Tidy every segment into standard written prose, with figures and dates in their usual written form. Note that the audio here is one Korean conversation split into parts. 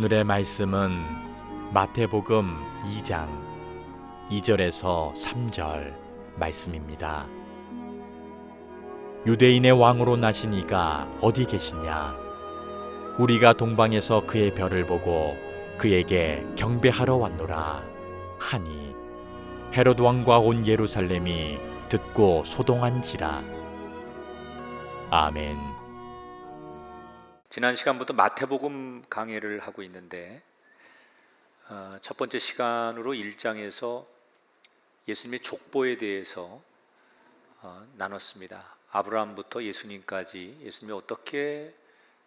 오늘의 말씀은 마태복음 2장 2절에서 3절 말씀입니다. 유대인의 왕으로 나신 이가 어디 계시냐? 우리가 동방에서 그의 별을 보고 그에게 경배하러 왔노라 하니 헤롯 왕과 온 예루살렘이 듣고 소동한지라. 아멘. 지난 시간부터 마태복음 강해를 하고 있는데 첫 번째 시간으로 1장에서 예수님의 족보에 대해서 나눴습니다. 아브라함부터 예수님까지 예수님이 어떻게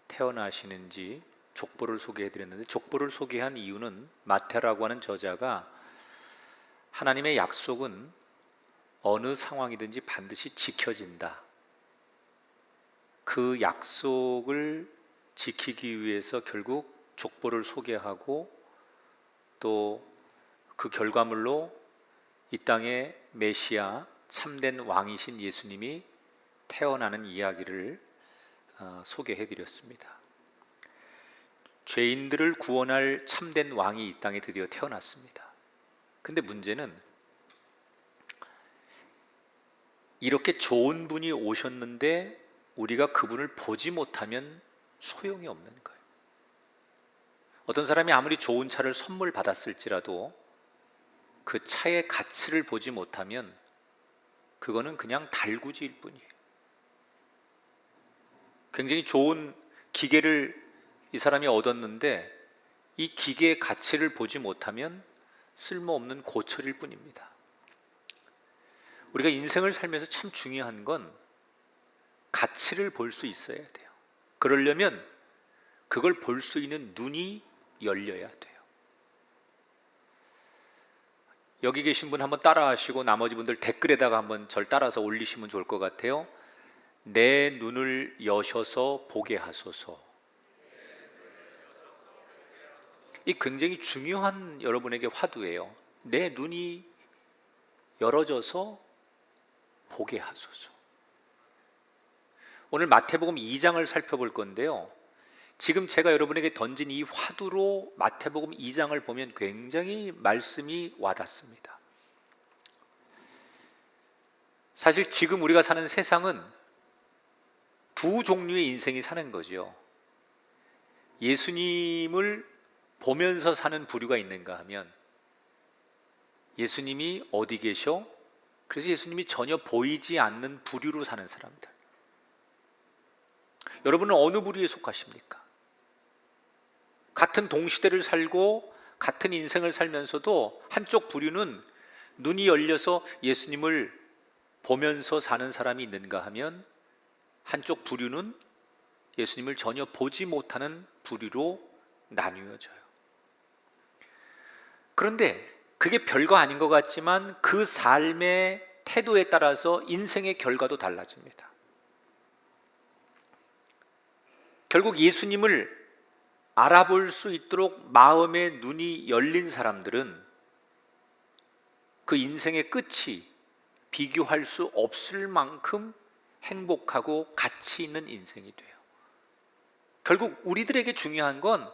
태어나시는지 족보를 소개해드렸는데, 족보를 소개한 이유는 마태라고 하는 저자가 하나님의 약속은 어느 상황이든지 반드시 지켜진다, 그 약속을 지키기 위해서 결국 족보를 소개하고 또 그 결과물로 이 땅에 메시아 참된 왕이신 예수님이 태어나는 이야기를 소개해 드렸습니다. 죄인들을 구원할 참된 왕이 이 땅에 드디어 태어났습니다. 근데 문제는 이렇게 좋은 분이 오셨는데 우리가 그분을 보지 못하면 소용이 없는 거예요. 어떤 사람이 아무리 좋은 차를 선물 받았을지라도 그 차의 가치를 보지 못하면 그거는 그냥 달구지일 뿐이에요. 굉장히 좋은 기계를 이 사람이 얻었는데 이 기계의 가치를 보지 못하면 쓸모없는 고철일 뿐입니다. 우리가 인생을 살면서 참 중요한 건 가치를 볼 수 있어야 돼요. 그러려면 그걸 볼 수 있는 눈이 열려야 돼요. 여기 계신 분 한번 따라 하시고 나머지 분들 댓글에다가 한번 절 따라서 올리시면 좋을 것 같아요. 내 눈을 여셔서 보게 하소서. 이 굉장히 중요한 여러분에게 화두예요. 내 눈이 열어져서 보게 하소서. 오늘 마태복음 2장을 살펴볼 건데요, 지금 제가 여러분에게 던진 이 화두로 마태복음 2장을 보면 굉장히 말씀이 와닿습니다. 사실 지금 우리가 사는 세상은 두 종류의 인생이 사는 거죠. 예수님을 보면서 사는 부류가 있는가 하면 예수님이 어디 계셔? 그래서 예수님이 전혀 보이지 않는 부류로 사는 사람들. 여러분은 어느 부류에 속하십니까? 같은 동시대를 살고 같은 인생을 살면서도 한쪽 부류는 눈이 열려서 예수님을 보면서 사는 사람이 있는가 하면 한쪽 부류는 예수님을 전혀 보지 못하는 부류로 나뉘어져요. 그런데 그게 별거 아닌 것 같지만 그 삶의 태도에 따라서 인생의 결과도 달라집니다. 결국 예수님을 알아볼 수 있도록 마음의 눈이 열린 사람들은 그 인생의 끝이 비교할 수 없을 만큼 행복하고 가치 있는 인생이 돼요. 결국 우리들에게 중요한 건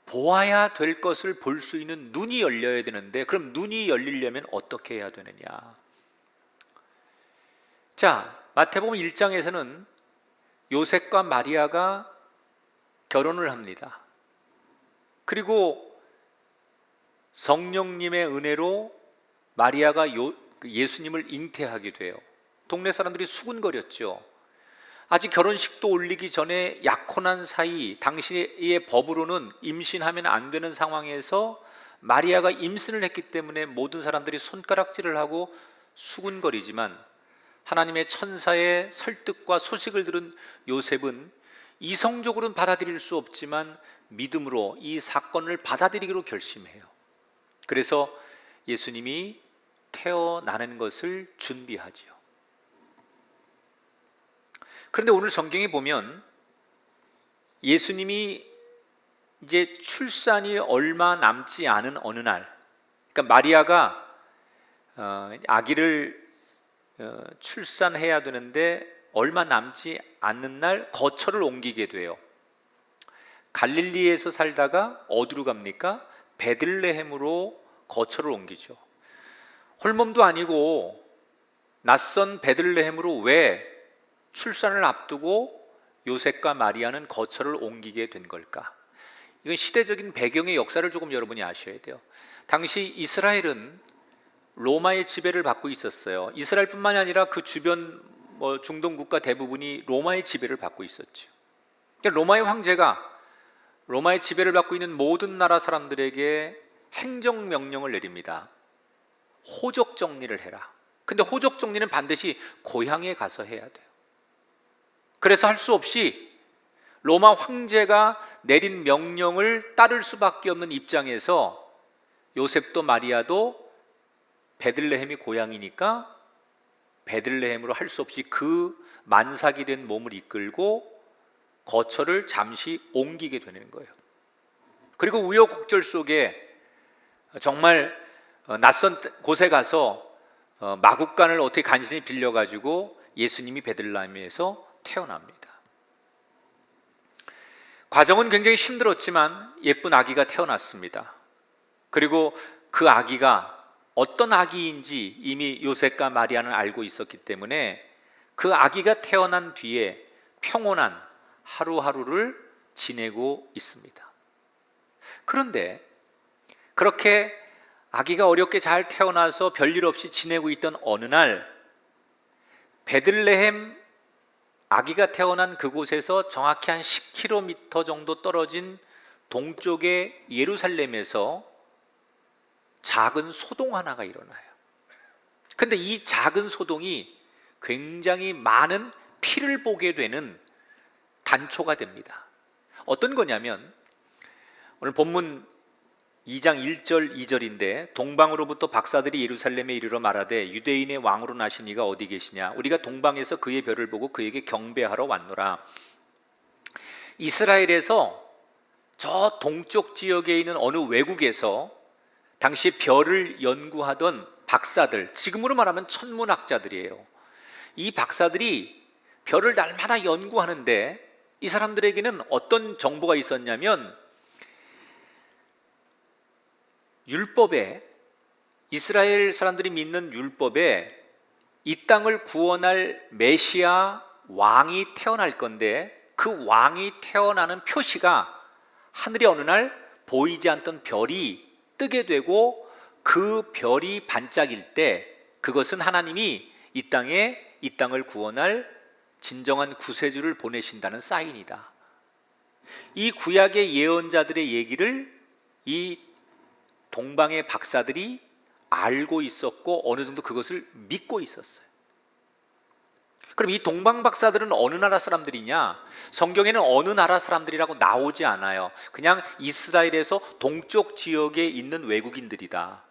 보아야 될 것을 볼 수 있는 눈이 열려야 되는데, 그럼 눈이 열리려면 어떻게 해야 되느냐? 자, 마태복음 1장에서는 요셉과 마리아가 결혼을 합니다. 그리고 성령님의 은혜로 마리아가 예수님을 잉태하게 돼요. 동네 사람들이 수군거렸죠. 아직 결혼식도 올리기 전에 약혼한 사이, 당시의 법으로는 임신하면 안 되는 상황에서 마리아가 임신을 했기 때문에 모든 사람들이 손가락질을 하고 수군거리지만 하나님의 천사의 설득과 소식을 들은 요셉은 이성적으로는 받아들일 수 없지만 믿음으로 이 사건을 받아들이기로 결심해요. 그래서 예수님이 태어나는 것을 준비하지요. 그런데 오늘 성경에 보면 예수님이 이제 출산이 얼마 남지 않은 어느 날, 그러니까 마리아가 아기를 출산해야 되는데 얼마 남지 않는 날 거처를 옮기게 돼요. 갈릴리에서 살다가 어디로 갑니까? 베들레헴으로 거처를 옮기죠. 홀몸도 아니고 낯선 베들레헴으로 왜 출산을 앞두고 요셉과 마리아는 거처를 옮기게 된 걸까? 이건 시대적인 배경의 역사를 조금 여러분이 아셔야 돼요. 당시 이스라엘은 로마의 지배를 받고 있었어요. 이스라엘뿐만이 아니라 그 주변 중동 국가 대부분이 로마의 지배를 받고 있었죠. 그러니까 로마의 황제가 로마의 지배를 받고 있는 모든 나라 사람들에게 행정명령을 내립니다. 호적 정리를 해라. 근데 호적 정리는 반드시 고향에 가서 해야 돼요. 그래서 할 수 없이 로마 황제가 내린 명령을 따를 수밖에 없는 입장에서 요셉도 마리아도 베들레헴이 고향이니까 베들레헴으로 할 수 없이 그 만삭이 된 몸을 이끌고 거처를 잠시 옮기게 되는 거예요. 그리고 우여곡절 속에 정말 낯선 곳에 가서 마국간을 어떻게 간신히 빌려가지고 예수님이 베들레헴에서 태어납니다. 과정은 굉장히 힘들었지만 예쁜 아기가 태어났습니다. 그리고 그 아기가 어떤 아기인지 이미 요셉과 마리아는 알고 있었기 때문에 그 아기가 태어난 뒤에 평온한 하루하루를 지내고 있습니다. 그런데 그렇게 아기가 어렵게 잘 태어나서 별일 없이 지내고 있던 어느 날 베들레헴 아기가 태어난 그곳에서 정확히 한 10km 정도 떨어진 동쪽의 예루살렘에서 작은 소동 하나가 일어나요. 근데 이 작은 소동이 굉장히 많은 피를 보게 되는 단초가 됩니다. 어떤 거냐면 오늘 본문 2장 1절 2절인데 동방으로부터 박사들이 예루살렘에 이르러 말하되 유대인의 왕으로 나신 이가 어디 계시냐? 우리가 동방에서 그의 별을 보고 그에게 경배하러 왔노라. 이스라엘에서 저 동쪽 지역에 있는 어느 외국에서 당시 별을 연구하던 박사들, 지금으로 말하면 천문학자들이에요. 이 박사들이 별을 날마다 연구하는데 이 사람들에게는 어떤 정보가 있었냐면 율법에, 이스라엘 사람들이 믿는 율법에 이 땅을 구원할 메시아 왕이 태어날 건데 그 왕이 태어나는 표시가 하늘에 어느 날 보이지 않던 별이 뜨게 되고 그 별이 반짝일 때 그것은 하나님이 이 땅을 구원할 진정한 구세주를 보내신다는 사인이다. 이 구약의 예언자들의 얘기를 이 동방의 박사들이 알고 있었고 어느 정도 그것을 믿고 있었어요. 그럼 이 동방 박사들은 어느 나라 사람들이냐? 성경에는 어느 나라 사람들이라고 나오지 않아요. 그냥 이스라엘에서 동쪽 지역에 있는 외국인들이다.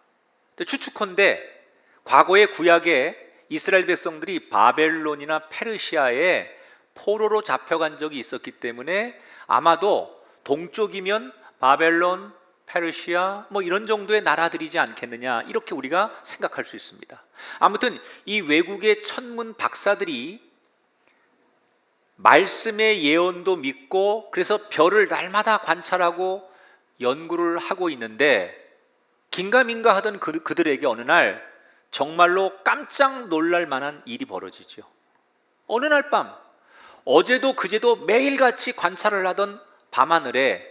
근데 추측컨대 과거의 구약에 이스라엘 백성들이 바벨론이나 페르시아에 포로로 잡혀간 적이 있었기 때문에 아마도 동쪽이면 바벨론, 페르시아 이런 정도의 나라들이지 않겠느냐, 이렇게 우리가 생각할 수 있습니다. 아무튼 이 외국의 천문 박사들이 말씀의 예언도 믿고 그래서 별을 날마다 관찰하고 연구를 하고 있는데 긴가민가 하던 그들에게 어느 날 정말로 깜짝 놀랄 만한 일이 벌어지죠. 어느 날 밤, 어제도 그제도 매일같이 관찰을 하던 밤하늘에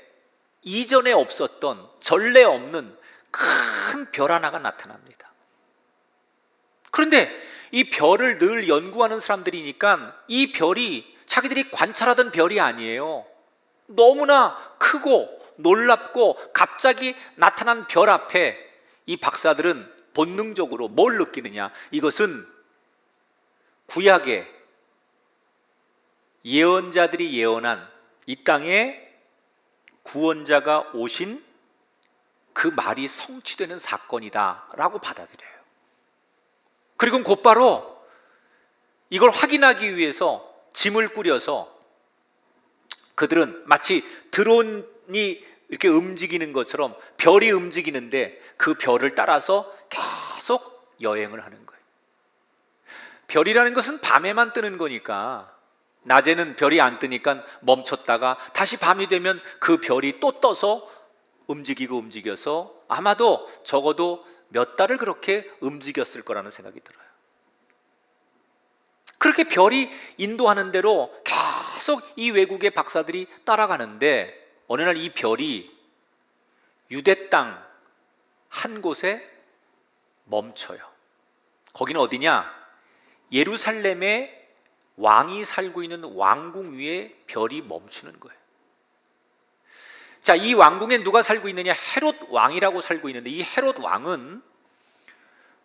이전에 없었던, 전례 없는 큰 별 하나가 나타납니다. 그런데 이 별을 늘 연구하는 사람들이니까 이 별이 자기들이 관찰하던 별이 아니에요. 너무나 크고 놀랍고 갑자기 나타난 별 앞에 이 박사들은 본능적으로 뭘 느끼느냐? 이것은 구약의 예언자들이 예언한 이 땅에 구원자가 오신 그 말이 성취되는 사건이다 라고 받아들여요. 그리고 곧바로 이걸 확인하기 위해서 짐을 꾸려서 그들은 마치 드론이 이렇게 움직이는 것처럼 별이 움직이는데 그 별을 따라서 계속 여행을 하는 거예요. 별이라는 것은 밤에만 뜨는 거니까 낮에는 별이 안 뜨니까 멈췄다가 다시 밤이 되면 그 별이 또 떠서 움직여서 아마도 적어도 몇 달을 그렇게 움직였을 거라는 생각이 들어요. 그렇게 별이 인도하는 대로 계속 이 외국의 박사들이 따라가는데 어느 날 이 별이 유대 땅 한 곳에 멈춰요. 거기는 어디냐? 예루살렘에 왕이 살고 있는 왕궁 위에 별이 멈추는 거예요. 자, 이 왕궁에 누가 살고 있느냐? 헤롯 왕이라고 살고 있는데 이 헤롯 왕은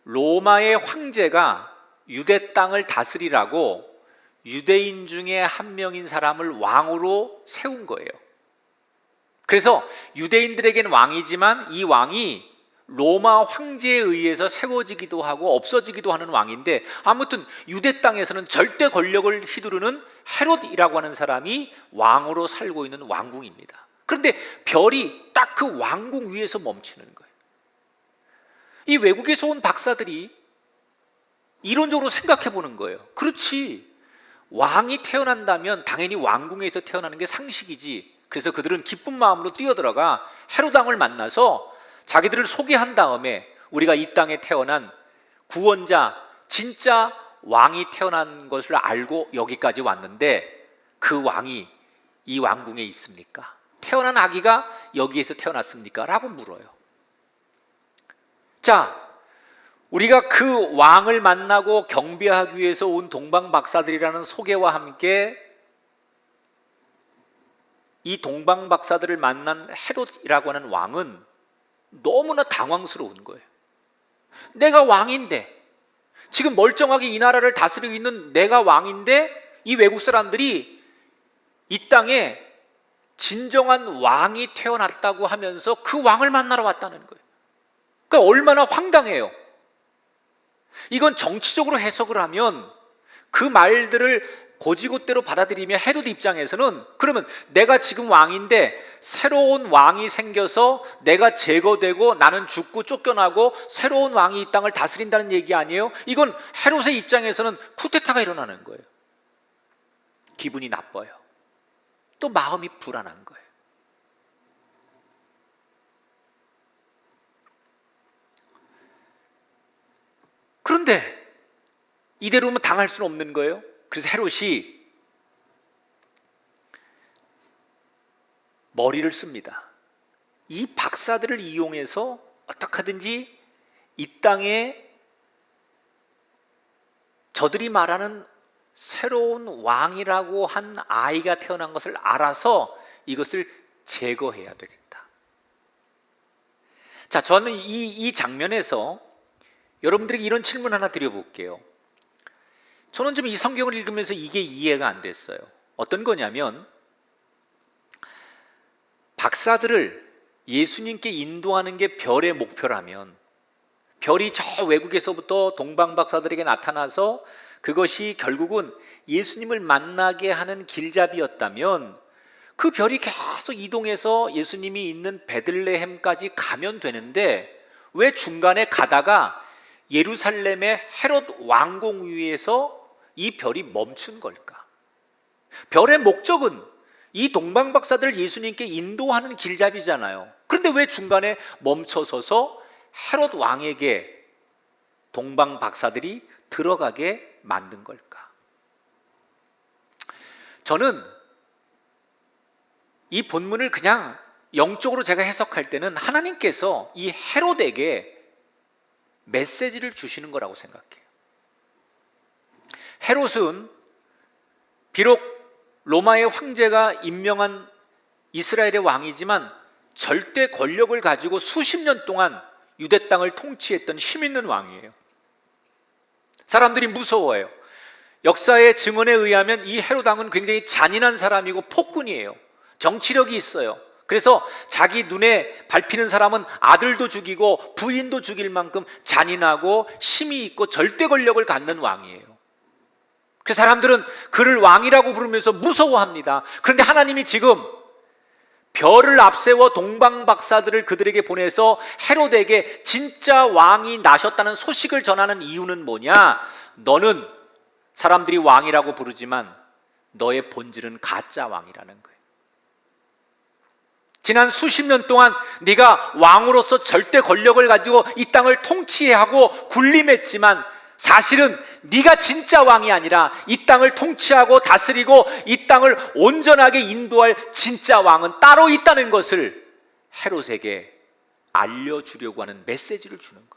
로마의 황제가 유대 땅을 다스리라고 유대인 중에 한 명인 사람을 왕으로 세운 거예요. 그래서 유대인들에겐 왕이지만 이 왕이 로마 황제에 의해서 세워지기도 하고 없어지기도 하는 왕인데 아무튼 유대 땅에서는 절대 권력을 휘두르는 헤롯이라고 하는 사람이 왕으로 살고 있는 왕궁입니다. 그런데 별이 딱 그 왕궁 위에서 멈추는 거예요. 이 외국에서 온 박사들이 이론적으로 생각해 보는 거예요. 그렇지, 왕이 태어난다면 당연히 왕궁에서 태어나는 게 상식이지. 그래서 그들은 기쁜 마음으로 뛰어들어가 헤롯 왕을 만나서 자기들을 소개한 다음에 우리가 이 땅에 태어난 구원자, 진짜 왕이 태어난 것을 알고 여기까지 왔는데 그 왕이 이 왕궁에 있습니까? 태어난 아기가 여기에서 태어났습니까? 라고 물어요. 자, 우리가 그 왕을 만나고 경배하기 위해서 온 동방박사들이라는 소개와 함께 이 동방박사들을 만난 헤롯이라고 하는 왕은 너무나 당황스러운 거예요. 내가 왕인데, 지금 멀쩡하게 이 나라를 다스리고 있는 내가 왕인데 이 외국 사람들이 이 땅에 진정한 왕이 태어났다고 하면서 그 왕을 만나러 왔다는 거예요. 그러니까 얼마나 황당해요. 이건 정치적으로 해석을 하면 그 말들을 고지고대로 받아들이며 헤롯 입장에서는 그러면 내가 지금 왕인데 새로운 왕이 생겨서 내가 제거되고 나는 죽고 쫓겨나고 새로운 왕이 이 땅을 다스린다는 얘기 아니에요? 이건 헤롯의 입장에서는 쿠데타가 일어나는 거예요. 기분이 나빠요. 또 마음이 불안한 거예요. 그런데 이대로면 당할 수는 없는 거예요. 그래서 헤롯이 머리를 씁니다. 이 박사들을 이용해서 어떻게 하든지 이 땅에 저들이 말하는 새로운 왕이라고 한 아이가 태어난 것을 알아서 이것을 제거해야 되겠다. 자, 저는 이 장면에서 여러분들에게 이런 질문 하나 드려볼게요. 저는 좀 이 성경을 읽으면서 이게 이해가 안 됐어요. 어떤 거냐면 박사들을 예수님께 인도하는 게 별의 목표라면 별이 저 외국에서부터 동방 박사들에게 나타나서 그것이 결국은 예수님을 만나게 하는 길잡이였다면 그 별이 계속 이동해서 예수님이 있는 베들레헴까지 가면 되는데 왜 중간에 가다가 예루살렘의 헤롯 왕궁 위에서 이 별이 멈춘 걸까? 별의 목적은 이 동방 박사들 예수님께 인도하는 길잡이잖아요. 그런데 왜 중간에 멈춰서서 헤롯 왕에게 동방 박사들이 들어가게 만든 걸까? 저는 이 본문을 그냥 영적으로 제가 해석할 때는 하나님께서 이 헤롯에게 메시지를 주시는 거라고 생각해요. 헤롯은 비록 로마의 황제가 임명한 이스라엘의 왕이지만 절대 권력을 가지고 수십 년 동안 유대 땅을 통치했던 힘 있는 왕이에요. 사람들이 무서워해요. 역사의 증언에 의하면 이 헤롯 왕은 굉장히 잔인한 사람이고 폭군이에요. 정치력이 있어요. 그래서 자기 눈에 밟히는 사람은 아들도 죽이고 부인도 죽일 만큼 잔인하고 힘이 있고 절대 권력을 갖는 왕이에요. 그 사람들은 그를 왕이라고 부르면서 무서워합니다. 그런데 하나님이 지금 별을 앞세워 동방 박사들을 그들에게 보내서 헤롯에게 진짜 왕이 나셨다는 소식을 전하는 이유는 뭐냐? 너는 사람들이 왕이라고 부르지만 너의 본질은 가짜 왕이라는 거예요. 지난 수십 년 동안 네가 왕으로서 절대 권력을 가지고 이 땅을 통치해야 하고 군림했지만 사실은 네가 진짜 왕이 아니라 이 땅을 통치하고 다스리고 이 땅을 온전하게 인도할 진짜 왕은 따로 있다는 것을 헤롯에게 알려주려고 하는 메시지를 주는 거예요.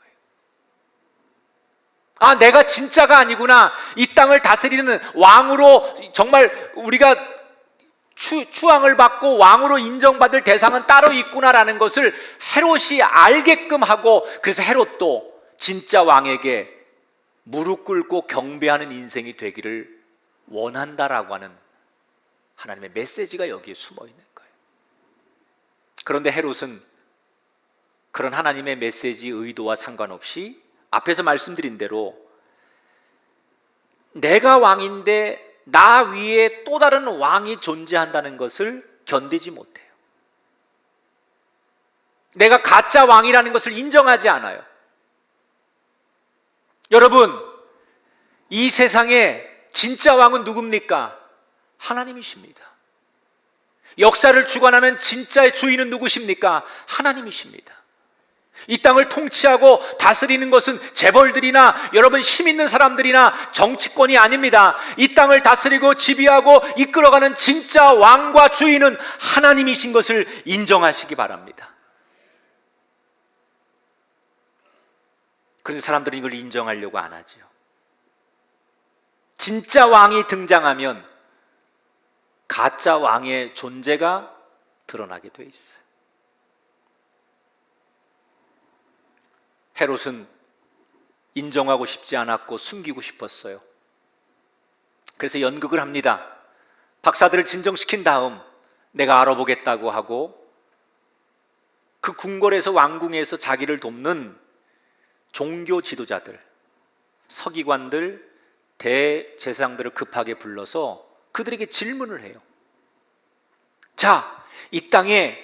아, 내가 진짜가 아니구나. 이 땅을 다스리는 왕으로 정말 우리가 추앙을 받고 왕으로 인정받을 대상은 따로 있구나라는 것을 헤롯이 알게끔 하고, 그래서 헤롯도 진짜 왕에게 무릎 꿇고 경배하는 인생이 되기를 원한다라고 하는 하나님의 메시지가 여기에 숨어 있는 거예요. 그런데 헤롯은 그런 하나님의 메시지 의도와 상관없이 앞에서 말씀드린 대로 내가 왕인데 나 위에 또 다른 왕이 존재한다는 것을 견디지 못해요. 내가 가짜 왕이라는 것을 인정하지 않아요. 여러분, 이 세상에 진짜 왕은 누굽니까? 하나님이십니다. 역사를 주관하는 진짜의 주인은 누구십니까? 하나님이십니다. 이 땅을 통치하고 다스리는 것은 재벌들이나 여러분 힘 있는 사람들이나 정치권이 아닙니다. 이 땅을 다스리고 지배하고 이끌어가는 진짜 왕과 주인은 하나님이신 것을 인정하시기 바랍니다. 그런데 사람들은 이걸 인정하려고 안 하죠. 진짜 왕이 등장하면 가짜 왕의 존재가 드러나게 돼 있어요. 헤롯은 인정하고 싶지 않았고 숨기고 싶었어요. 그래서 연극을 합니다. 박사들을 진정시킨 다음 내가 알아보겠다고 하고 그 궁궐에서 왕궁에서 자기를 돕는 종교 지도자들, 서기관들, 대제사장들을 급하게 불러서 그들에게 질문을 해요. 자, 이 땅에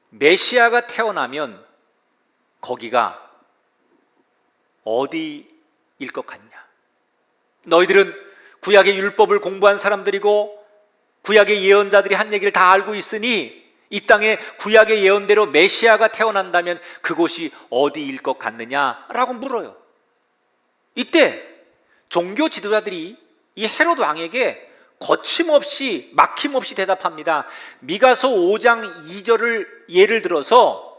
메시아가 태어나면 거기가 어디일 것 같냐? 너희들은 구약의 율법을 공부한 사람들이고 구약의 예언자들이 한 얘기를 다 알고 있으니 이 땅에 구약의 예언대로 메시아가 태어난다면 그곳이 어디일 것 같느냐라고 물어요. 이때 종교 지도자들이 이 헤롯 왕에게 거침없이 막힘없이 대답합니다. 미가서 5장 2절을 예를 들어서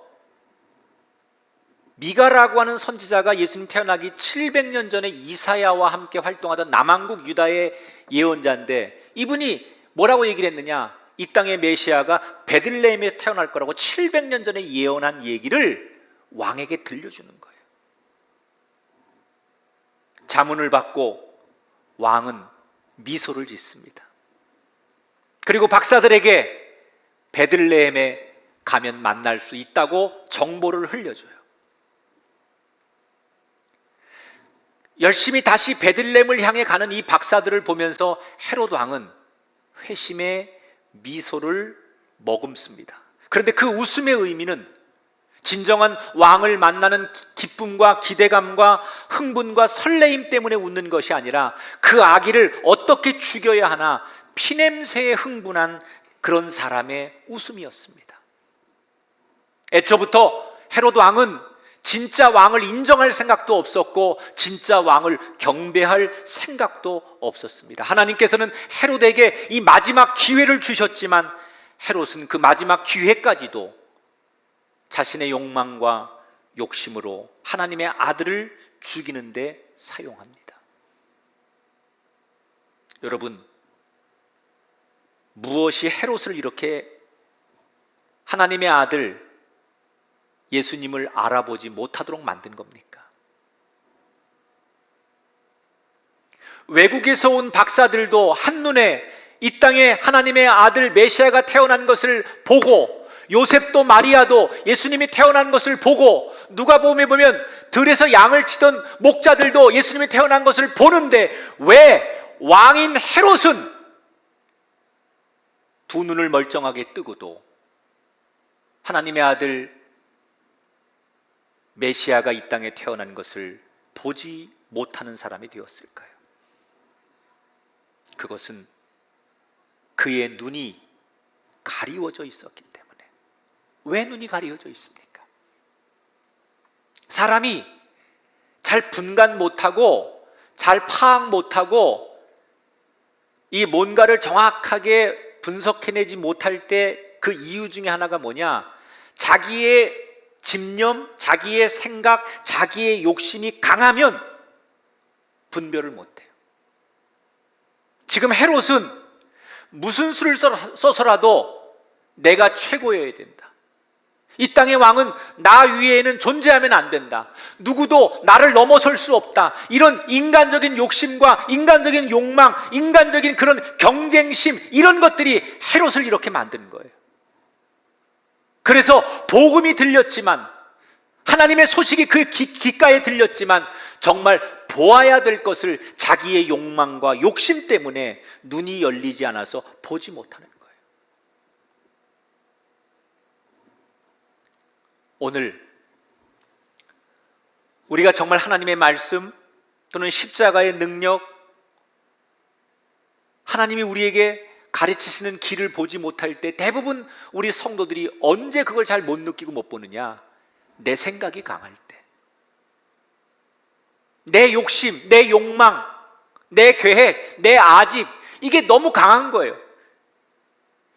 미가라고 하는 선지자가 예수님 태어나기 700년 전에 이사야와 함께 활동하던 남한국 유다의 예언자인데 이분이 뭐라고 얘기를 했느냐? 이 땅의 메시아가 베들레헴에 태어날 거라고 700년 전에 예언한 얘기를 왕에게 들려주는 거예요. 자문을 받고 왕은 미소를 짓습니다. 그리고 박사들에게 베들레헴에 가면 만날 수 있다고 정보를 흘려줘요. 열심히 다시 베들레헴을 향해 가는 이 박사들을 보면서 헤롯 왕은 회심의 미소를 머금습니다. 그런데 그 웃음의 의미는 진정한 왕을 만나는 기쁨과 기대감과 흥분과 설레임 때문에 웃는 것이 아니라 그 아기를 어떻게 죽여야 하나 피냄새에 흥분한 그런 사람의 웃음이었습니다. 애초부터 헤롯 왕은 진짜 왕을 인정할 생각도 없었고 진짜 왕을 경배할 생각도 없었습니다. 하나님께서는 헤롯에게 이 마지막 기회를 주셨지만 헤롯은 그 마지막 기회까지도 자신의 욕망과 욕심으로 하나님의 아들을 죽이는 데 사용합니다. 여러분, 무엇이 헤롯을 이렇게 하나님의 아들 예수님을 알아보지 못하도록 만든 겁니까? 외국에서 온 박사들도 한눈에 이 땅에 하나님의 아들 메시아가 태어난 것을 보고 요셉도 마리아도 예수님이 태어난 것을 보고 누가복음에 보면 들에서 양을 치던 목자들도 예수님이 태어난 것을 보는데 왜 왕인 헤롯은 두 눈을 멀쩡하게 뜨고도 하나님의 아들 메시아가 이 땅에 태어난 것을 보지 못하는 사람이 되었을까요? 그것은 그의 눈이 가리워져 있었기 때문에. 왜 눈이 가리워져 있습니까? 사람이 잘 분간 못하고 잘 파악 못하고 이 뭔가를 정확하게 분석해내지 못할 때 그 이유 중에 하나가 뭐냐? 자기의 집념, 자기의 생각, 자기의 욕심이 강하면 분별을 못해요. 지금 헤롯은 무슨 수를 써서라도 내가 최고여야 된다. 이 땅의 왕은 나 위에는 존재하면 안 된다. 누구도 나를 넘어설 수 없다. 이런 인간적인 욕심과 인간적인 욕망, 인간적인 그런 경쟁심, 이런 것들이 헤롯을 이렇게 만드는 거예요. 그래서 복음이 들렸지만, 하나님의 소식이 그 귓가에 들렸지만 정말 보아야 될 것을 자기의 욕망과 욕심 때문에 눈이 열리지 않아서 보지 못하는 거예요. 오늘 우리가 정말 하나님의 말씀 또는 십자가의 능력, 하나님이 우리에게 가르치시는 길을 보지 못할 때 대부분 우리 성도들이 언제 그걸 잘 못 느끼고 못 보느냐? 내 생각이 강할 때, 내 욕심, 내 욕망, 내 계획, 내 아집, 이게 너무 강한 거예요.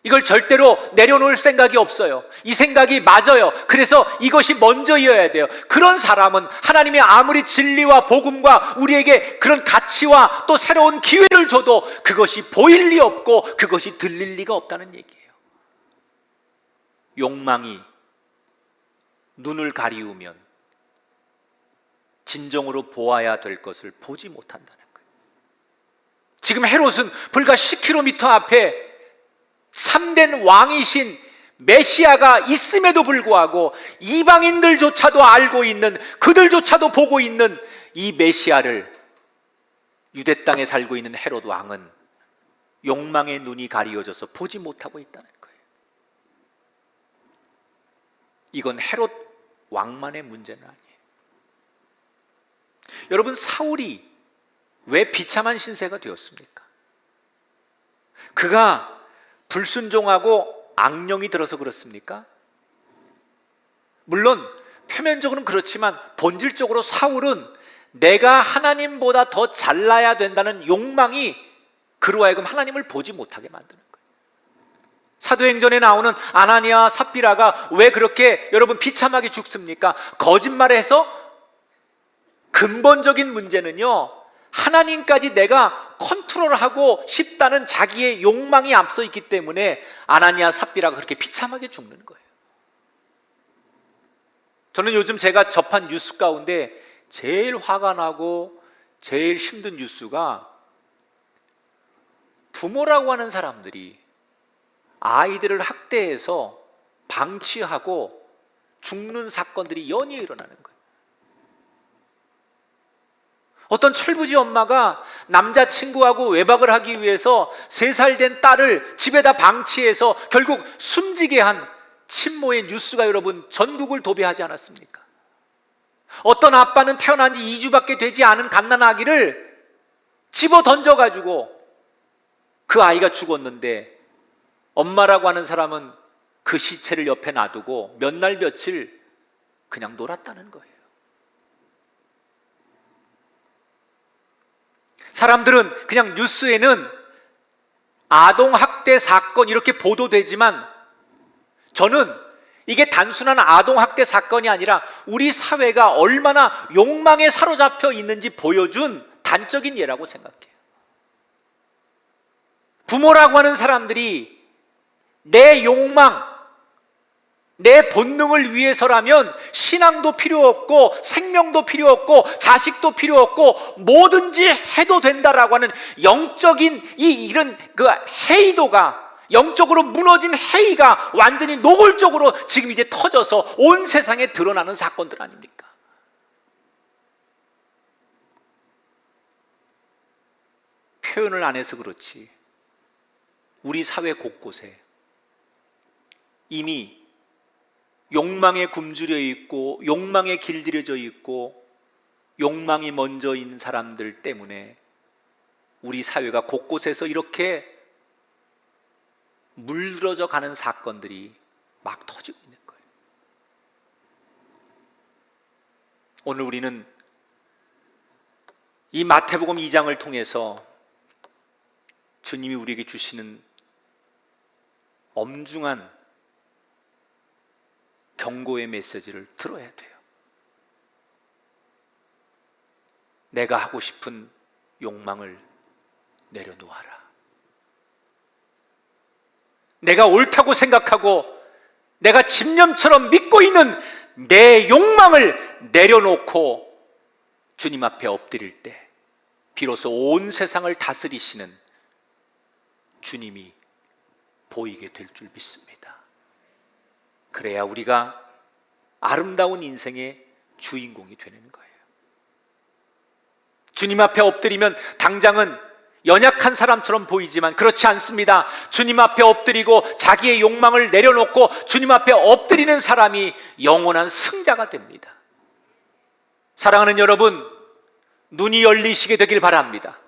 이걸 절대로 내려놓을 생각이 없어요. 이 생각이 맞아요. 그래서 이것이 먼저여야 돼요. 그런 사람은 하나님이 아무리 진리와 복음과 우리에게 그런 가치와 또 새로운 기회를 줘도 그것이 보일 리 없고 그것이 들릴 리가 없다는 얘기예요. 욕망이 눈을 가리우면 진정으로 보아야 될 것을 보지 못한다는 거예요. 지금 헤롯은 불과 10km 앞에 참된 왕이신 메시아가 있음에도 불구하고 이방인들조차도 알고 있는, 그들조차도 보고 있는 이 메시아를, 유대 땅에 살고 있는 헤롯 왕은 욕망의 눈이 가리워져서 보지 못하고 있다는 거예요. 이건 헤롯 왕만의 문제는 아니에요. 여러분, 사울이 왜 비참한 신세가 되었습니까? 그가 불순종하고 악령이 들어서 그렇습니까? 물론 표면적으로는 그렇지만 본질적으로 사울은 내가 하나님보다 더 잘나야 된다는 욕망이 그로 하여금 하나님을 보지 못하게 만드는 거예요. 사도행전에 나오는 아나니아 삽비라가 왜 그렇게 여러분 비참하게 죽습니까? 거짓말을 해서 근본적인 문제는요, 하나님까지 내가 컨트롤하고 싶다는 자기의 욕망이 앞서 있기 때문에 아나니아 삽비라가 그렇게 비참하게 죽는 거예요. 저는 요즘 제가 접한 뉴스 가운데 제일 화가 나고 제일 힘든 뉴스가 부모라고 하는 사람들이 아이들을 학대해서 방치하고 죽는 사건들이 연이어 일어나는 거예요. 어떤 철부지 엄마가 남자친구하고 외박을 하기 위해서 3살 된 딸을 집에다 방치해서 결국 숨지게 한 친모의 뉴스가 여러분 전국을 도배하지 않았습니까? 어떤 아빠는 태어난 지 2주밖에 되지 않은 갓난아기를 집어 던져가지고 그 아이가 죽었는데 엄마라고 하는 사람은 그 시체를 옆에 놔두고 몇 날 며칠 그냥 놀았다는 거예요. 사람들은 그냥 뉴스에는 아동학대 사건 이렇게 보도되지만 저는 이게 단순한 아동학대 사건이 아니라 우리 사회가 얼마나 욕망에 사로잡혀 있는지 보여준 단적인 예라고 생각해요. 부모라고 하는 사람들이 내 욕망, 내 본능을 위해서라면 신앙도 필요 없고 생명도 필요 없고 자식도 필요 없고 뭐든지 해도 된다라고 하는 영적인 이런 그 회의도가, 영적으로 무너진 회의가 완전히 노골적으로 지금 이제 터져서 온 세상에 드러나는 사건들 아닙니까? 표현을 안 해서 그렇지 우리 사회 곳곳에 이미 욕망에 굶주려 있고 욕망에 길들여져 있고 욕망이 먼저인 사람들 때문에 우리 사회가 곳곳에서 이렇게 물들어져 가는 사건들이 막 터지고 있는 거예요. 오늘 우리는 이 마태복음 2장을 통해서 주님이 우리에게 주시는 엄중한 경고의 메시지를 들어야 돼요. 내가 하고 싶은 욕망을 내려놓아라. 내가 옳다고 생각하고 내가 집념처럼 믿고 있는 내 욕망을 내려놓고 주님 앞에 엎드릴 때 비로소 온 세상을 다스리시는 주님이 보이게 될 줄 믿습니다. 그래야 우리가 아름다운 인생의 주인공이 되는 거예요. 주님 앞에 엎드리면 당장은 연약한 사람처럼 보이지만 그렇지 않습니다. 주님 앞에 엎드리고 자기의 욕망을 내려놓고 주님 앞에 엎드리는 사람이 영원한 승자가 됩니다. 사랑하는 여러분, 눈이 열리시게 되길 바랍니다.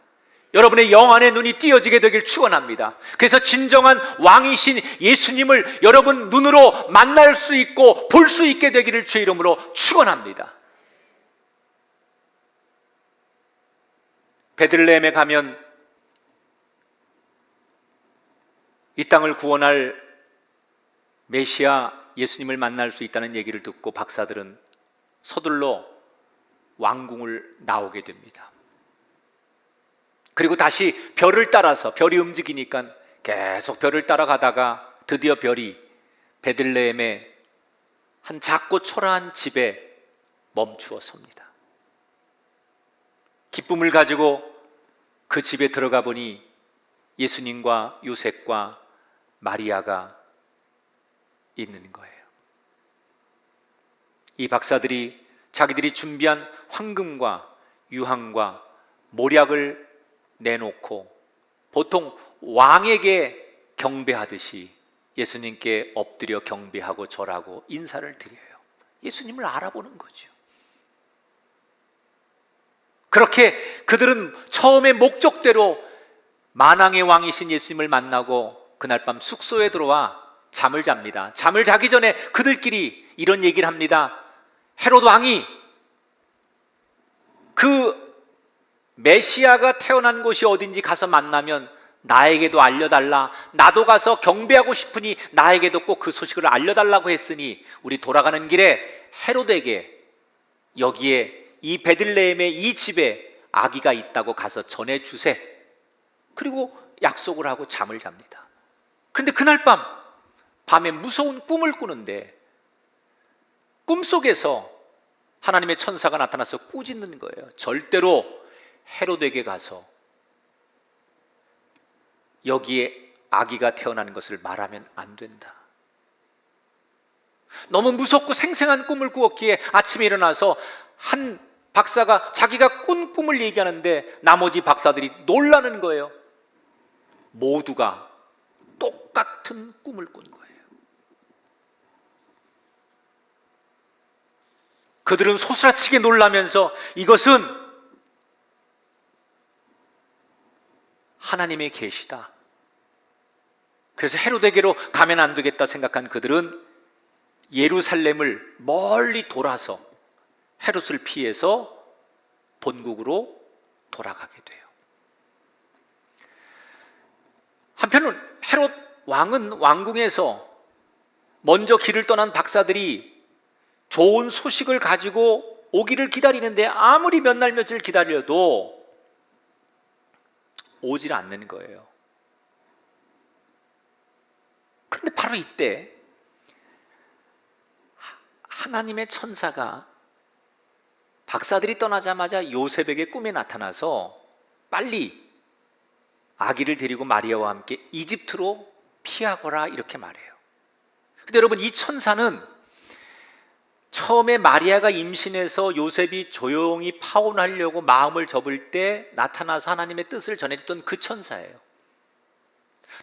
여러분의 영안의 눈이 띄어지게 되길 축원합니다. 그래서 진정한 왕이신 예수님을 여러분 눈으로 만날 수 있고 볼 수 있게 되기를 주의 이름으로 축원합니다. 베들레헴에 가면 이 땅을 구원할 메시아 예수님을 만날 수 있다는 얘기를 듣고 박사들은 서둘러 왕궁을 나오게 됩니다. 그리고 다시 별을 따라서, 별이 움직이니까 계속 별을 따라가다가 드디어 별이 베들레헴의 한 작고 초라한 집에 멈추어 섭니다. 기쁨을 가지고 그 집에 들어가 보니 예수님과 요셉과 마리아가 있는 거예요. 이 박사들이 자기들이 준비한 황금과 유황과 모략을 내놓고 보통 왕에게 경배하듯이 예수님께 엎드려 경배하고 절하고 인사를 드려요. 예수님을 알아보는 거죠. 그렇게 그들은 처음에 목적대로 만왕의 왕이신 예수님을 만나고 그날 밤 숙소에 들어와 잠을 잡니다. 잠을 자기 전에 그들끼리 이런 얘기를 합니다. 헤롯 왕이 그 메시아가 태어난 곳이 어딘지 가서 만나면 나에게도 알려달라. 나도 가서 경배하고 싶으니 나에게도 꼭 그 소식을 알려달라고 했으니 우리 돌아가는 길에 헤롯에게 여기에 이 베들레헴의 이 집에 아기가 있다고 가서 전해주세. 그리고 약속을 하고 잠을 잡니다. 그런데 그날 밤에 무서운 꿈을 꾸는데 꿈속에서 하나님의 천사가 나타나서 꾸짖는 거예요. 절대로 헤롯에게 가서 여기에 아기가 태어나는 것을 말하면 안 된다. 너무 무섭고 생생한 꿈을 꾸었기에 아침에 일어나서 한 박사가 자기가 꾼 꿈을 얘기하는데 나머지 박사들이 놀라는 거예요. 모두가 똑같은 꿈을 꾼 거예요. 그들은 소스라치게 놀라면서 이것은 하나님의 계시다. 그래서 헤롯에게로 가면 안 되겠다 생각한 그들은 예루살렘을 멀리 돌아서 헤롯을 피해서 본국으로 돌아가게 돼요. 한편은 헤롯 왕은 왕궁에서 먼저 길을 떠난 박사들이 좋은 소식을 가지고 오기를 기다리는데 아무리 몇 날 며칠 기다려도 오질 않는 거예요. 그런데 바로 이때 하나님의 천사가 박사들이 떠나자마자 요셉에게 꿈에 나타나서 빨리 아기를 데리고 마리아와 함께 이집트로 피하거라 이렇게 말해요. 근데 여러분, 이 천사는 처음에 마리아가 임신해서 요셉이 조용히 파혼하려고 마음을 접을 때 나타나서 하나님의 뜻을 전해줬던 그 천사예요.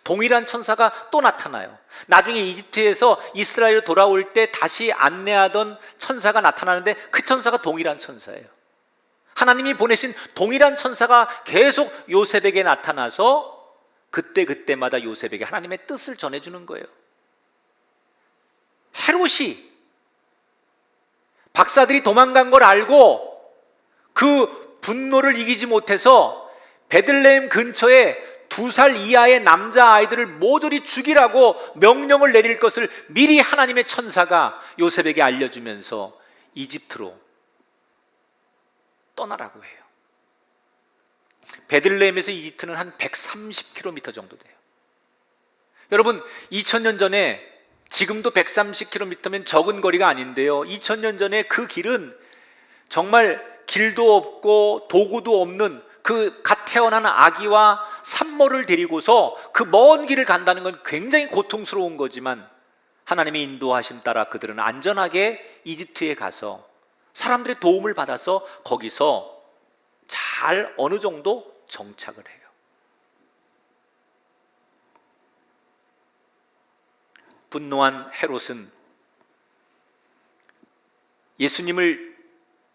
동일한 천사가 또 나타나요. 나중에 이집트에서 이스라엘로 돌아올 때 다시 안내하던 천사가 나타나는데 그 천사가 동일한 천사예요. 하나님이 보내신 동일한 천사가 계속 요셉에게 나타나서 그때마다 요셉에게 하나님의 뜻을 전해주는 거예요. 헤롯이 박사들이 도망간 걸 알고 그 분노를 이기지 못해서 베들레헴 근처에 2살 이하의 남자아이들을 모조리 죽이라고 명령을 내릴 것을 미리 하나님의 천사가 요셉에게 알려주면서 이집트로 떠나라고 해요. 베들레헴에서 이집트는 한 130km 정도 돼요. 여러분, 2000년 전에, 지금도 130km면 적은 거리가 아닌데요, 2000년 전에 그 길은 정말 길도 없고 도구도 없는 그 갓 태어난 아기와 산모를 데리고서 그 먼 길을 간다는 건 굉장히 고통스러운 거지만 하나님의 인도하심 따라 그들은 안전하게 이집트에 가서 사람들의 도움을 받아서 거기서 잘 어느 정도 정착을 해요. 분노한 헤롯은 예수님을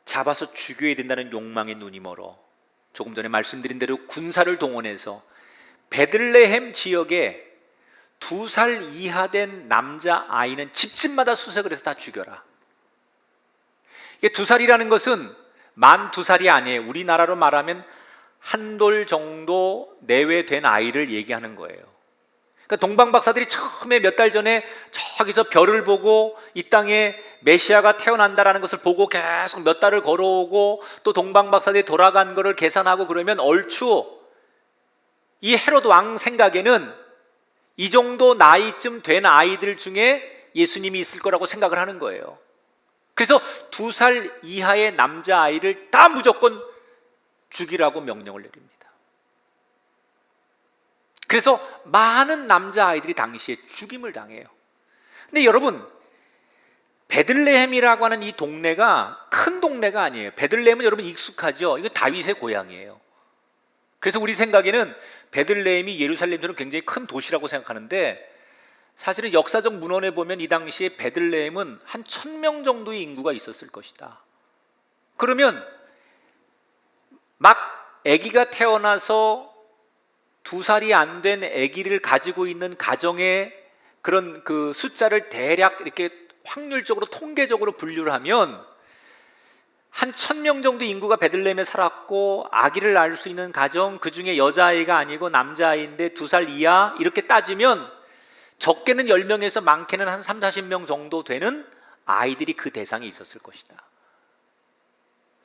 잡아서 죽여야 된다는 욕망에 눈이 멀어 조금 전에 말씀드린 대로 군사를 동원해서 베들레헴 지역에 2살 이하 된 남자아이는 집집마다 수색을 해서 다 죽여라. 이게 2살이라는 것은 만 2살이 아니에요. 우리나라로 말하면 한 돌 정도 내외된 아이를 얘기하는 거예요. 그러니까 동방박사들이 처음에 몇 달 전에 저기서 별을 보고 이 땅에 메시아가 태어난다라는 것을 보고 계속 몇 달을 걸어오고 또 동방박사들이 돌아간 거를 계산하고 그러면 얼추 이 헤롯 왕 생각에는 이 정도 나이쯤 된 아이들 중에 예수님이 있을 거라고 생각을 하는 거예요. 그래서 2살 이하의 남자아이를 다 무조건 죽이라고 명령을 내립니다. 그래서 많은 남자아이들이 당시에 죽임을 당해요. 근데 여러분, 베들레헴이라고 하는 이 동네가 큰 동네가 아니에요. 베들레헴은 여러분 익숙하죠? 이거 다윗의 고향이에요. 그래서 우리 생각에는 베들레헴이 예루살렘처럼 굉장히 큰 도시라고 생각하는데 사실은 역사적 문헌에 보면 이 당시에 베들레헴은 한 1000명 정도의 인구가 있었을 것이다. 그러면 막 아기가 태어나서 2살이 안 된 아기를 가지고 있는 가정의 그런 그 숫자를 대략 이렇게 확률적으로 통계적으로 분류를 하면 한 1000명 정도 인구가 베들레헴에 살았고 아기를 낳을 수 있는 가정, 그 중에 여자아이가 아니고 남자아이인데 2살 이하 이렇게 따지면 적게는 10명에서 많게는 한 3, 40명 정도 되는 아이들이 그 대상에 있었을 것이다.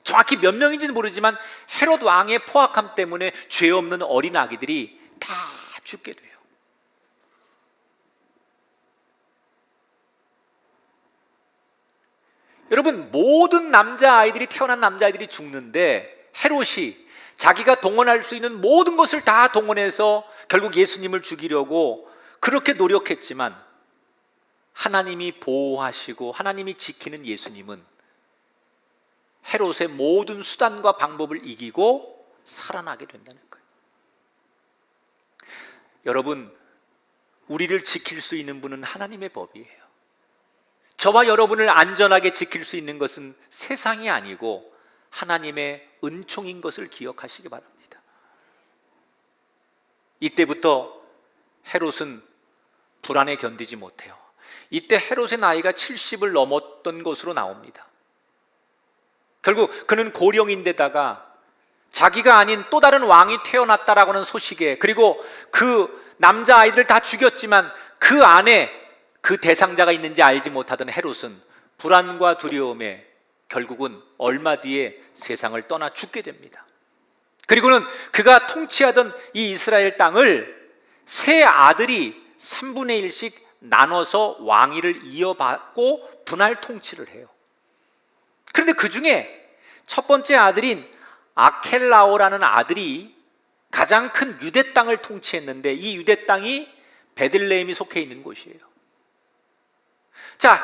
정확히 몇 명인지는 모르지만 헤롯 왕의 포악함 때문에 죄 없는 어린 아기들이 다 죽게 돼요. 여러분, 모든 남자아이들이, 태어난 남자아이들이 죽는데 헤롯이 자기가 동원할 수 있는 모든 것을 다 동원해서 결국 예수님을 죽이려고 그렇게 노력했지만 하나님이 보호하시고 하나님이 지키는 예수님은 헤롯의 모든 수단과 방법을 이기고 살아나게 된다는 거예요. 여러분, 우리를 지킬 수 있는 분은 하나님의 법이에요. 저와 여러분을 안전하게 지킬 수 있는 것은 세상이 아니고 하나님의 은총인 것을 기억하시기 바랍니다. 이때부터 헤롯은 불안에 견디지 못해요. 이때 헤롯의 나이가 70을 넘었던 것으로 나옵니다. 결국 그는 고령인데다가 자기가 아닌 또 다른 왕이 태어났다라고 하는 소식에, 그리고 그 남자아이들 다 죽였지만 그 안에 그 대상자가 있는지 알지 못하던 헤롯은 불안과 두려움에 결국은 얼마 뒤에 세상을 떠나 죽게 됩니다. 그리고는 그가 통치하던 이 이스라엘 땅을 세 아들이 3분의 1씩 나눠서 왕위를 이어받고 분할 통치를 해요. 그런데 그 중에 첫 번째 아들인 아켈라오라는 아들이 가장 큰 유대 땅을 통치했는데 이 유대 땅이 베들레헴이 속해 있는 곳이에요. 자,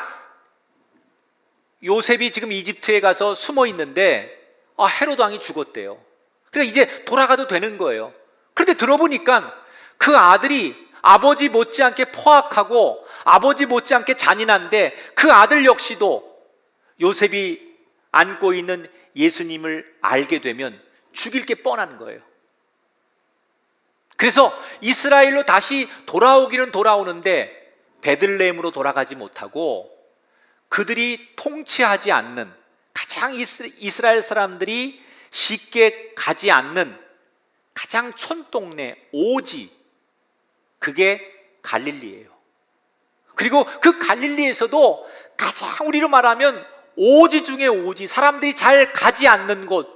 요셉이 지금 이집트에 가서 숨어 있는데 헤롯 왕이 죽었대요. 그러니까 이제 돌아가도 되는 거예요. 그런데 들어보니까 그 아들이 아버지 못지않게 포악하고 아버지 못지않게 잔인한데 그 아들 역시도 요셉이 안고 있는 예수님을 알게 되면 죽일 게 뻔한 거예요. 그래서 이스라엘로 다시 돌아오기는 돌아오는데 베들레헴으로 돌아가지 못하고 그들이 통치하지 않는, 가장 이스라엘 사람들이 쉽게 가지 않는 가장 촌동네 오지, 그게 갈릴리예요. 그리고 그 갈릴리에서도 가장 우리로 말하면 오지 중에 오지, 사람들이 잘 가지 않는 곳,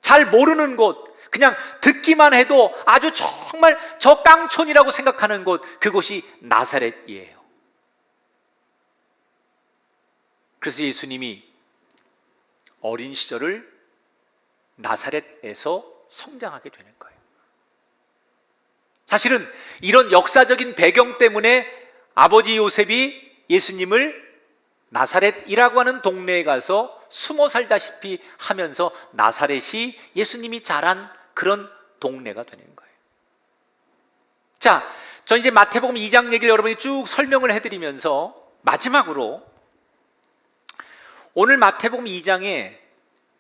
잘 모르는 곳, 그냥 듣기만 해도 아주 정말 저 깡촌이라고 생각하는 곳, 그곳이 나사렛이에요. 그래서 예수님이 어린 시절을 나사렛에서 성장하게 되는 거예요. 사실은 이런 역사적인 배경 때문에 아버지 요셉이 예수님을 나사렛이라고 하는 동네에 가서 숨어 살다시피 하면서 나사렛이 예수님이 자란 그런 동네가 되는 거예요. 자, 저 이제 마태복음 2장 얘기를 여러분이 쭉 설명을 해드리면서 마지막으로 오늘 마태복음 2장에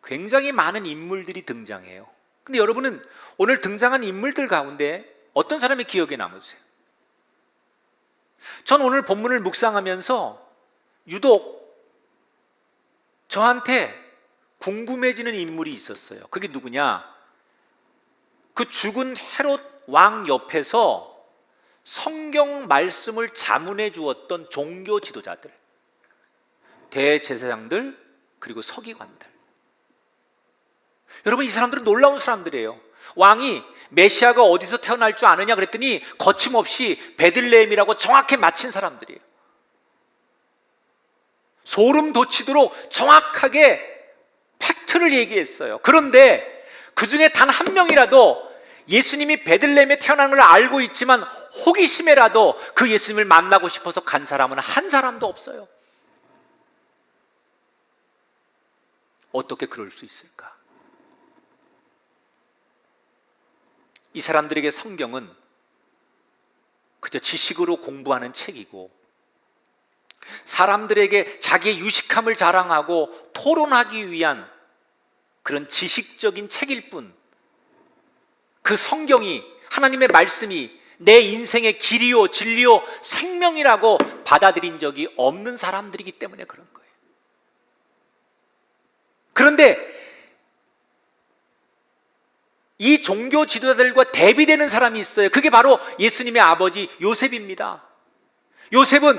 굉장히 많은 인물들이 등장해요. 근데 여러분은 오늘 등장한 인물들 가운데 어떤 사람이 기억에 남으세요? 전 오늘 본문을 묵상하면서 유독 저한테 궁금해지는 인물이 있었어요. 그게 누구냐? 그 죽은 헤롯 왕 옆에서 성경 말씀을 자문해 주었던 종교 지도자들, 대제사장들, 그리고 서기관들. 여러분, 이 사람들은 놀라운 사람들이에요. 왕이 메시아가 어디서 태어날 줄 아느냐 그랬더니 거침없이 베들레헴이라고 정확히 맞힌 사람들이에요. 소름 돋치도록 정확하게 팩트를 얘기했어요. 그런데 그 중에 단 한 명이라도 예수님이 베들레헴에 태어난 걸 알고 있지만 호기심에라도 그 예수님을 만나고 싶어서 간 사람은 한 사람도 없어요. 어떻게 그럴 수 있을까? 이 사람들에게 성경은 그저 지식으로 공부하는 책이고, 사람들에게 자기의 유식함을 자랑하고 토론하기 위한 그런 지식적인 책일 뿐, 그 성경이, 하나님의 말씀이 내 인생의 길이요 진리요 생명이라고 받아들인 적이 없는 사람들이기 때문에 그런 거예요. 그런데 이 종교 지도자들과 대비되는 사람이 있어요. 그게 바로 예수님의 아버지 요셉입니다. 요셉은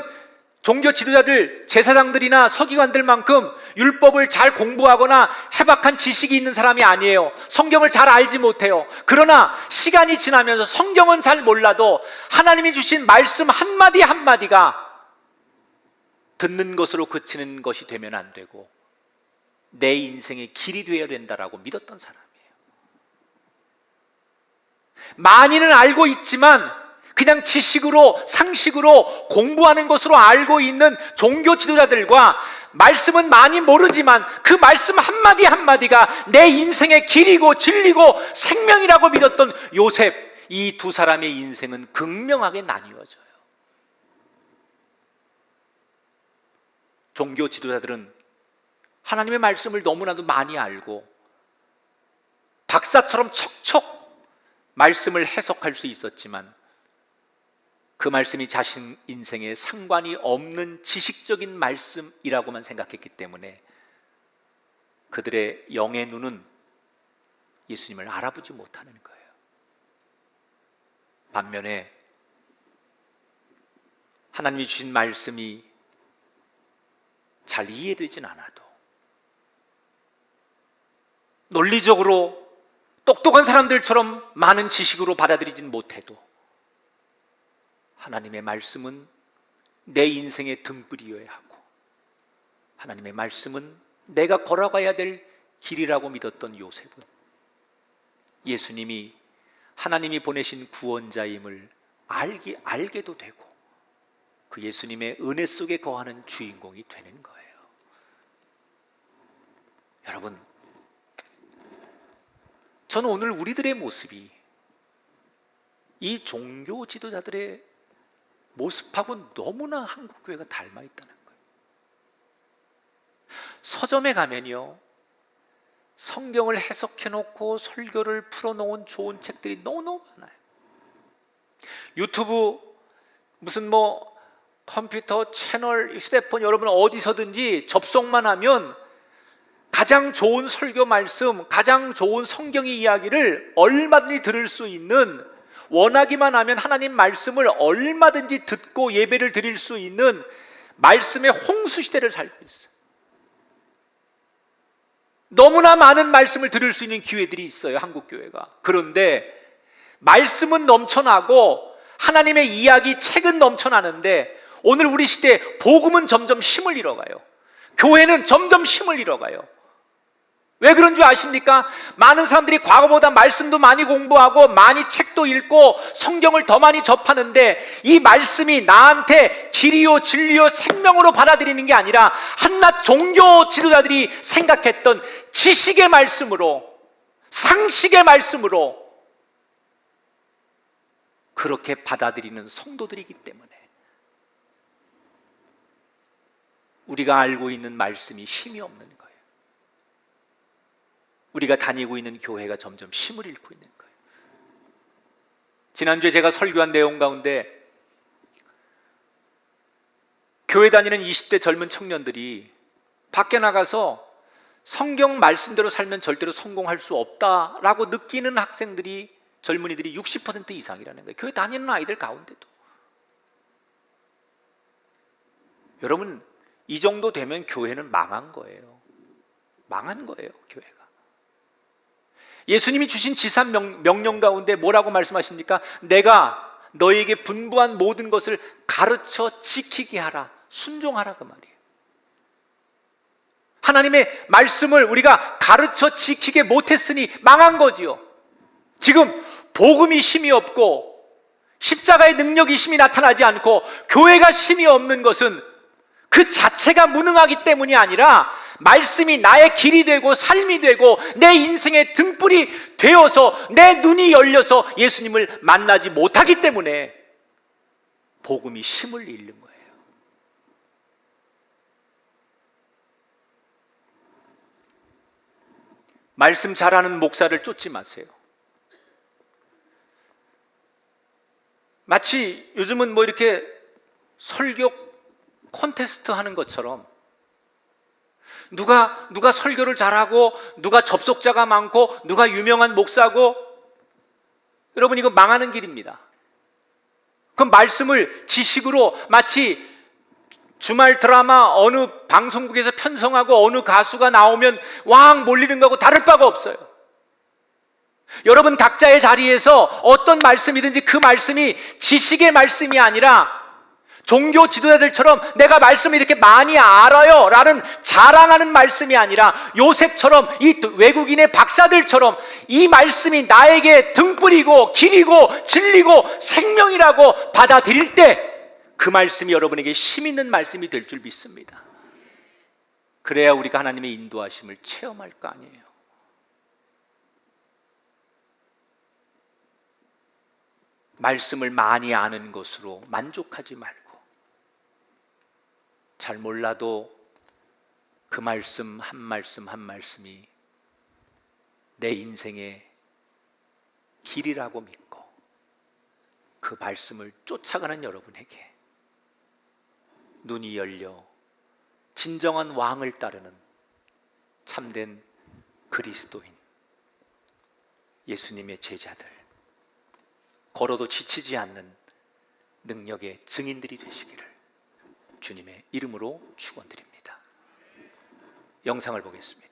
종교 지도자들, 제사장들이나 서기관들만큼 율법을 잘 공부하거나 해박한 지식이 있는 사람이 아니에요. 성경을 잘 알지 못해요. 그러나 시간이 지나면서 성경은 잘 몰라도 하나님이 주신 말씀 한마디 한마디가 듣는 것으로 그치는 것이 되면 안 되고 내 인생의 길이 되어야 된다라고 믿었던 사람이에요. 많이는 알고 있지만 그냥 지식으로, 상식으로 공부하는 것으로 알고 있는 종교 지도자들과 말씀은 많이 모르지만 그 말씀 한마디 한마디가 내 인생의 길이고 진리고 생명이라고 믿었던 요셉, 이 두 사람의 인생은 극명하게 나뉘어져요. 종교 지도자들은 하나님의 말씀을 너무나도 많이 알고 박사처럼 척척 말씀을 해석할 수 있었지만 그 말씀이 자신 인생에 상관이 없는 지식적인 말씀이라고만 생각했기 때문에 그들의 영의 눈은 예수님을 알아보지 못하는 거예요. 반면에 하나님이 주신 말씀이 잘 이해되진 않아도, 논리적으로 똑똑한 사람들처럼 많은 지식으로 받아들이진 못해도 하나님의 말씀은 내 인생의 등불이어야 하고 하나님의 말씀은 내가 걸어가야 될 길이라고 믿었던 요셉은 예수님이 하나님이 보내신 구원자임을 알게도 되고 그 예수님의 은혜 속에 거하는 주인공이 되는 거예요. 여러분, 저는 오늘 우리들의 모습이 이 종교 지도자들의 모습하고 너무나 한국교회가 닮아 있다는 거예요. 서점에 가면요, 성경을 해석해 놓고 설교를 풀어놓은 좋은 책들이 너무너무 많아요. 유튜브 무슨 뭐 컴퓨터 채널, 휴대폰 여러분 어디서든지 접속만 하면 가장 좋은 설교 말씀, 가장 좋은 성경의 이야기를 얼마든지 들을 수 있는, 원하기만 하면 하나님 말씀을 얼마든지 듣고 예배를 드릴 수 있는 말씀의 홍수 시대를 살고 있어요. 너무나 많은 말씀을 들을 수 있는 기회들이 있어요, 한국교회가. 그런데 말씀은 넘쳐나고 하나님의 이야기, 책은 넘쳐나는데 오늘 우리 시대에 복음은 점점 힘을 잃어가요. 교회는 점점 힘을 잃어가요. 왜 그런 줄 아십니까? 많은 사람들이 과거보다 말씀도 많이 공부하고 많이 책도 읽고 성경을 더 많이 접하는데 이 말씀이 나한테 길이요 진리요 생명으로 받아들이는 게 아니라 한낱 종교 지도자들이 생각했던 지식의 말씀으로, 상식의 말씀으로 그렇게 받아들이는 성도들이기 때문에 우리가 알고 있는 말씀이 힘이 없는 거예요. 우리가 다니고 있는 교회가 점점 힘을 잃고 있는 거예요. 지난주에 제가 설교한 내용 가운데 교회 다니는 20대 젊은 청년들이 밖에 나가서 성경 말씀대로 살면 절대로 성공할 수 없다라고 느끼는 학생들이, 젊은이들이 60% 이상이라는 거예요. 교회 다니는 아이들 가운데도. 여러분, 이 정도 되면 교회는 망한 거예요. 망한 거예요, 교회가. 예수님이 주신 지산 명령 가운데 뭐라고 말씀하십니까? 내가 너에게 분부한 모든 것을 가르쳐 지키게 하라, 순종하라, 그 말이에요. 하나님의 말씀을 우리가 가르쳐 지키게 못했으니 망한 거지요. 지금 복음이 힘이 없고 십자가의 능력이 힘이 나타나지 않고 교회가 힘이 없는 것은 그 자체가 무능하기 때문이 아니라 말씀이 나의 길이 되고 삶이 되고 내 인생의 등불이 되어서 내 눈이 열려서 예수님을 만나지 못하기 때문에 복음이 힘을 잃는 거예요. 말씀 잘하는 목사를 쫓지 마세요. 마치 요즘은 뭐 이렇게 설교 콘테스트 하는 것처럼 누가 설교를 잘하고 누가 접속자가 많고 누가 유명한 목사고, 여러분 이거 망하는 길입니다. 그 말씀을 지식으로 마치 주말 드라마 어느 방송국에서 편성하고 어느 가수가 나오면 왕 몰리는 거하고 다를 바가 없어요. 여러분 각자의 자리에서 어떤 말씀이든지 그 말씀이 지식의 말씀이 아니라 종교 지도자들처럼 내가 말씀을 이렇게 많이 알아요 라는 자랑하는 말씀이 아니라 요셉처럼 이 외국인의 박사들처럼 이 말씀이 나에게 등불이고 길이고 진리고 생명이라고 받아들일 때 그 말씀이 여러분에게 힘 있는 말씀이 될 줄 믿습니다. 그래야 우리가 하나님의 인도하심을 체험할 거 아니에요. 말씀을 많이 아는 것으로 만족하지 말고 잘 몰라도 그 말씀 한 말씀 한 말씀이 내 인생의 길이라고 믿고 그 말씀을 쫓아가는 여러분에게 눈이 열려 진정한 왕을 따르는 참된 그리스도인, 예수님의 제자들, 걸어도 지치지 않는 능력의 증인들이 되시기를 주님의 이름으로 축원드립니다. 영상을 보겠습니다.